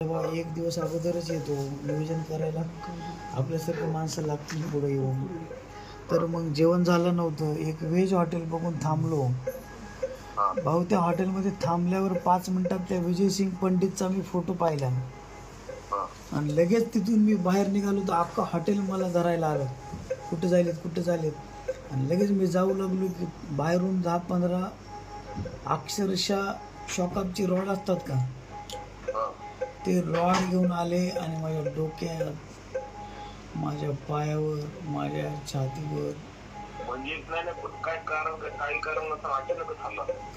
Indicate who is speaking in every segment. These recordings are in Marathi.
Speaker 1: तेव्हा एक दिवस अगोदरच येतो नियोजन करायला. आपल्यासारखं माणसं लागतील पुढे येऊन. तर मग जेवण झालं नव्हतं. एक व्हेज हॉटेल बघून थांबलो. भाऊ त्या हॉटेलमध्ये थांबल्यावर 5 मिनिटात त्या विजय सिंग पंडितचा मी फोटो पाहिला आणि लगेच तिथून मी बाहेर निघालो तर अख्खा हॉटेल मला धरायला आलं. कुठे जायलेत. आणि लगेच मी जाऊ लागलो की बाहेरून 10-15 अक्षरशः शॉकअपचे रॉड असतात का, ते रॉड घेऊन आले आणि माझ्या डोक्यात, माझ्या पायावर, माझ्या छातीवर.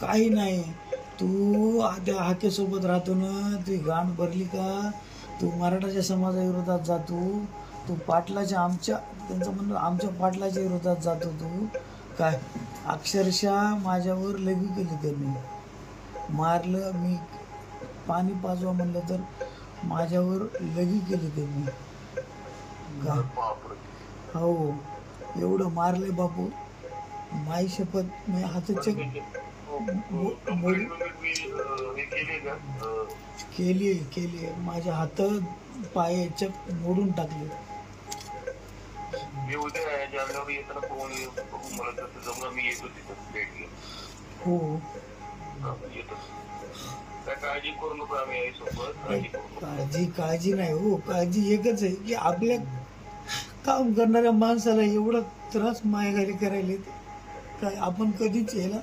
Speaker 1: काही नाही. तू त्या हाकेसोबत राहतो ना, ती गाण भरली का तू मराठाच्या समाजाविरोधात जातो, तू पाटलाच्या त्यांचं म्हणणं आमच्या पाटलाच्या विरोधात जातो तू काय. अक्षरशः माझ्यावर लगू केली त्यांनी, मारलं. मी पाणी पाजवा म्हणलं तर माझ्यावर लगू केली त्यांनी. हो, एवढं मारले बापू, माई शपथ. मी हाताच्या केली माझ्या हात पायाच्या मोडून टाकले. हो, काळजी नाही हो. काळजी एकच आहे की आपल्या काम करणाऱ्या माणसाला एवढा त्रास मायघारी करायला काय आपण कधीच याला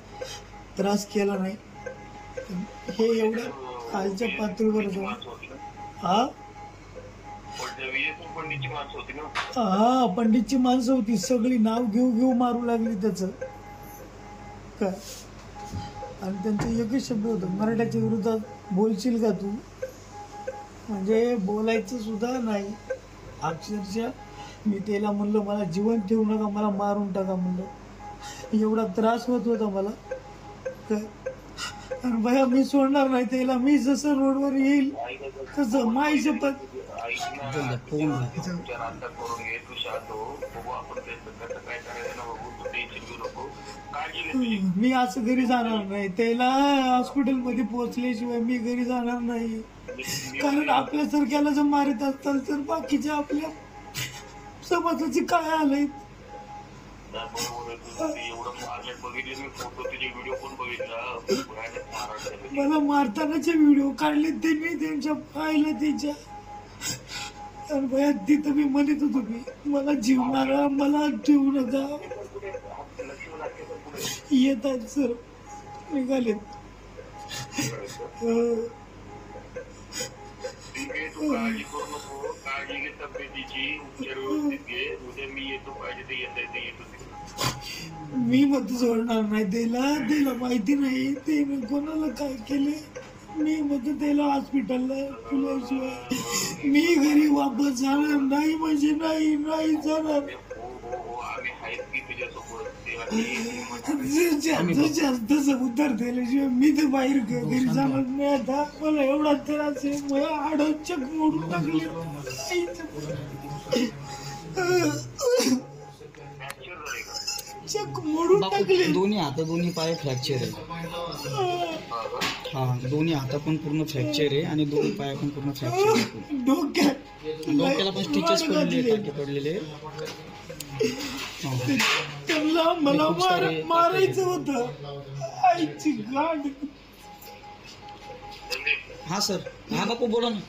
Speaker 1: त्रास केला नाही. हे एवढं खालच्या पातळीवर हा पंडितची माणसं होती सगळी. नाव घेऊ मारू लागली त्याचं काय. आणि त्यांचं एकच शब्द होतं, मराठ्याच्या विरोधात बोलशील का तू. म्हणजे बोलायचं सुद्धा नाही. अक्षरशः मी त्याला म्हणलं मला जीवन ठेवू नका, मला मारून टाका म्हणलं. एवढा त्रास होत होता मला काय. आणि भया मी सोडणार नाही त्याला. मी जसं रोडवर येईल तसं माई शपथ. मी असं घरी जाणार नाही. त्याला हॉस्पिटलमध्ये पोहोचल्याशिवाय मी घरी जाणार नाही. कारण आपल्यासारख्याला जर मारित असताल तर बाकीच्या आपल्या समाजाचे काय आलंय. मला मारतानाचे व्हिडिओ काढले ते मी त्यांच्या पाहिलं त्याच्या. आणि भया तिथं मी म्हणत होतो मी मला जीव मारा, मला ठेवू नका. येत आहेत सर, निघालेत. मी मत सोडणार नाही त्याला माहिती नाही ते कोणाला काय केले. मी मत त्याला हॉस्पिटलला तुल्याशिवाय मी घरी वापस जाणार नाही. म्हणजे नाही जाणार. जास्त उत्तर दिल्याशिवाय मी तर बाहेर घरी जाणार नाही. आता मला एवढा त्रास आहे, मला हाडं चक मोडून टाकले. चक मोडून टाकले.
Speaker 2: दोन्ही हात दोन्ही पाय फ्रॅक्चर आहे. हा, दोन्ही हात पण पूर्ण फ्रॅक्चर आहे आणि दोन्ही पाय पण पूर्ण फ्रॅक्चर आहे. डोक्याला पण स्टिचेस पडलेले.
Speaker 1: त्यांना मला मारायचं होतं. आईची गाड.
Speaker 2: हा सर, हा बापू बोला ना.